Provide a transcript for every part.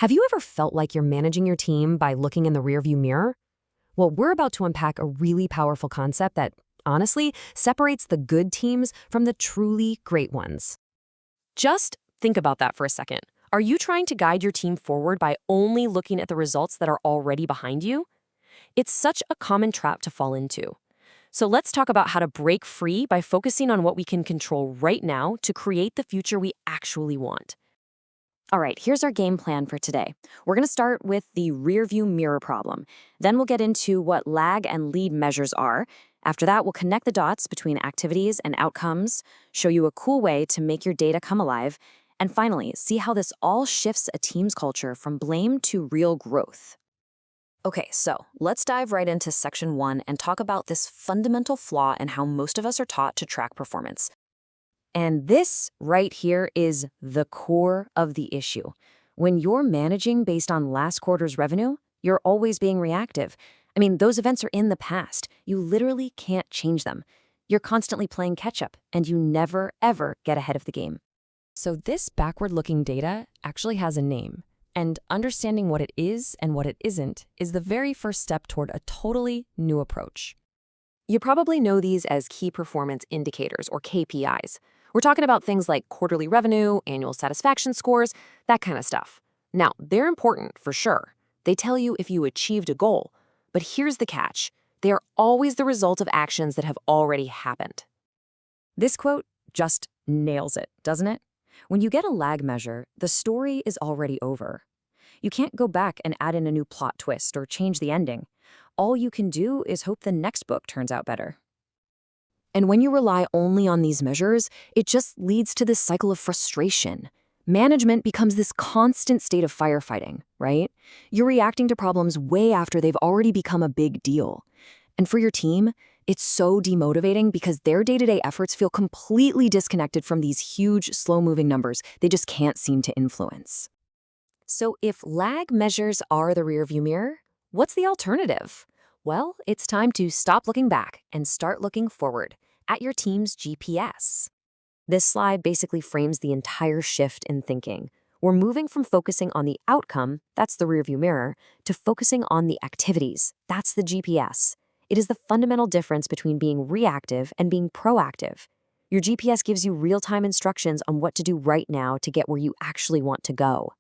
Have you ever felt like you're managing your team by looking in the rearview mirror? Well, we're about to unpack a really powerful concept that, honestly, separates the good teams from the truly great ones. Just think about that for a second. Are you trying to guide your team forward by only looking at the results that are already behind you? It's such a common trap to fall into. So let's talk about how to break free by focusing on what we can control right now to create the future we actually want. All right, here's our game plan for today. We're going to start with the rearview mirror problem. Then we'll get into what lag and lead measures are. After that, we'll connect the dots between activities and outcomes, show you a cool way to make your data come alive, and finally, see how this all shifts a team's culture from blame to real growth. Okay, so let's dive right into section 1 and talk about this fundamental flaw in how most of us are taught to track performance. And this right here is the core of the issue. When you're managing based on last quarter's revenue, you're always being reactive. I mean, those events are in the past. You literally can't change them. You're constantly playing catch-up, and you never, ever get ahead of the game. So this backward-looking data actually has a name, and understanding what it is and what it isn't is the very first step toward a totally new approach. You probably know these as key performance indicators, or KPIs. We're talking about things like quarterly revenue, annual satisfaction scores, that kind of stuff. Now, they're important for sure. They tell you if you achieved a goal. But here's the catch. They are always the result of actions that have already happened. This quote just nails it, doesn't it? When you get a lag measure, the story is already over. You can't go back and add in a new plot twist or change the ending. All you can do is hope the next book turns out better. And when you rely only on these measures, it just leads to this cycle of frustration. Management becomes this constant state of firefighting, right? You're reacting to problems way after they've already become a big deal. And for your team, it's so demotivating because their day-to-day efforts feel completely disconnected from these huge, slow-moving numbers they just can't seem to influence. So if lag measures are the rearview mirror, what's the alternative? Well, it's time to stop looking back and start looking forward at your team's GPS. This slide basically frames the entire shift in thinking. We're moving from focusing on the outcome, that's the rearview mirror, to focusing on the activities, that's the GPS. It is the fundamental difference between being reactive and being proactive. Your GPS gives you real-time instructions on what to do right now to get where you actually want to go.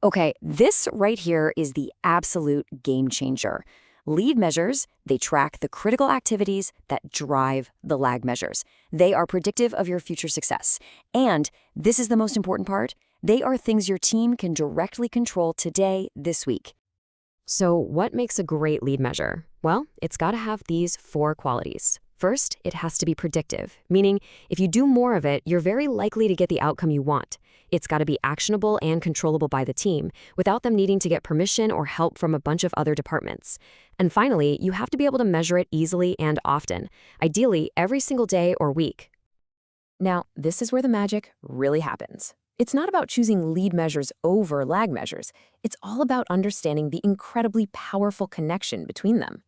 Okay, this right here is the absolute game changer. Lead measures, they track the critical activities that drive the lag measures. They are predictive of your future success. And this is the most important part, they are things your team can directly control today, this week. So what makes a great lead measure? Well, it's got to have these 4 qualities. First, it has to be predictive, meaning if you do more of it, you're very likely to get the outcome you want. It's got to be actionable and controllable by the team, without them needing to get permission or help from a bunch of other departments. And finally, you have to be able to measure it easily and often, ideally every single day or week. Now, this is where the magic really happens. It's not about choosing lead measures over lag measures. It's all about understanding the incredibly powerful connection between them.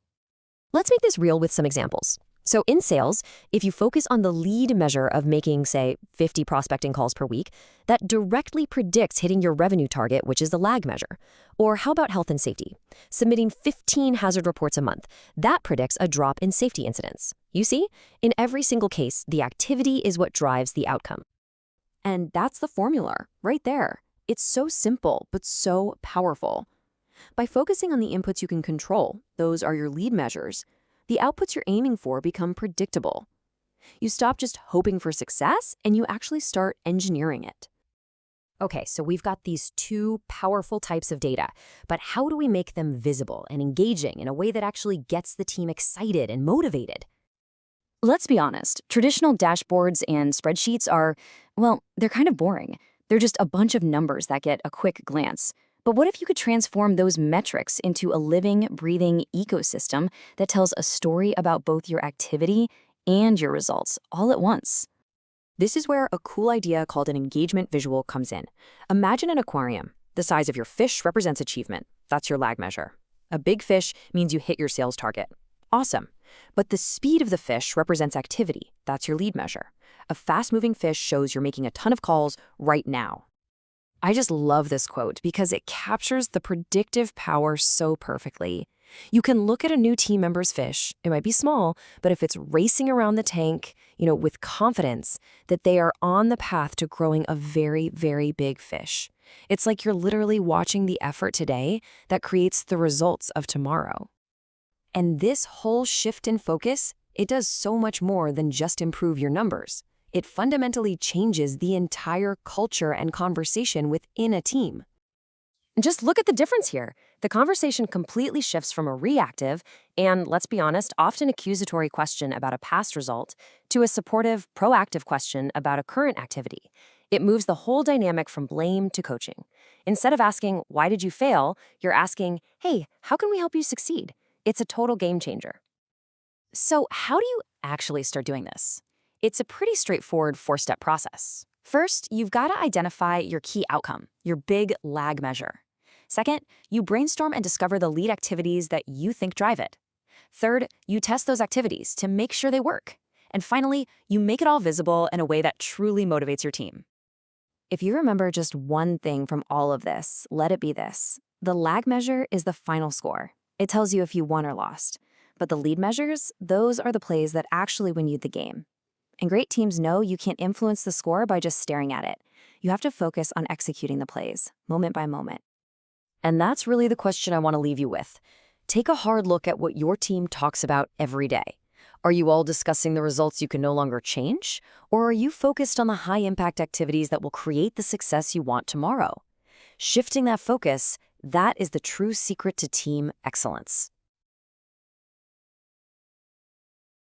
Let's make this real with some examples. So in sales, if you focus on the lead measure of making, say, 50 prospecting calls per week, that directly predicts hitting your revenue target, which is the lag measure. Or how about health and safety? Submitting 15 hazard reports a month, that predicts a drop in safety incidents. You see, in every single case, the activity is what drives the outcome. And that's the formula, right there. It's so simple, but so powerful. By focusing on the inputs you can control, those are your lead measures, the outputs you're aiming for become predictable. You stop just hoping for success, and you actually start engineering it. Okay, so we've got these 2 powerful types of data, but how do we make them visible and engaging in a way that actually gets the team excited and motivated? Let's be honest, traditional dashboards and spreadsheets are, well, they're kind of boring. They're just a bunch of numbers that get a quick glance. But what if you could transform those metrics into a living, breathing ecosystem that tells a story about both your activity and your results all at once? This is where a cool idea called an engagement visual comes in. Imagine an aquarium. The size of your fish represents achievement. That's your lag measure. A big fish means you hit your sales target. Awesome. But the speed of the fish represents activity. That's your lead measure. A fast-moving fish shows you're making a ton of calls right now. I just love this quote because it captures the predictive power so perfectly. You can look at a new team member's fish, it might be small, but if it's racing around the tank, with confidence that they are on the path to growing a very, very big fish. It's like you're literally watching the effort today that creates the results of tomorrow. And this whole shift in focus, it does so much more than just improve your numbers. It fundamentally changes the entire culture and conversation within a team. And just look at the difference here. The conversation completely shifts from a reactive and, let's be honest, often accusatory question about a past result to a supportive, proactive question about a current activity. It moves the whole dynamic from blame to coaching. Instead of asking, "Why did you fail?" you're asking, "Hey, how can we help you succeed?" It's a total game changer. So, how do you actually start doing this? It's a pretty straightforward four-step process. First, you've got to identify your key outcome, your big lag measure. Second, you brainstorm and discover the lead activities that you think drive it. Third, you test those activities to make sure they work. And finally, you make it all visible in a way that truly motivates your team. If you remember just one thing from all of this, let it be this. The lag measure is the final score. It tells you if you won or lost. But the lead measures, those are the plays that actually win you the game. And great teams know you can't influence the score by just staring at it. You have to focus on executing the plays, moment by moment. And that's really the question I want to leave you with. Take a hard look at what your team talks about every day. Are you all discussing the results you can no longer change? Or are you focused on the high-impact activities that will create the success you want tomorrow? Shifting that focus, that is the true secret to team excellence.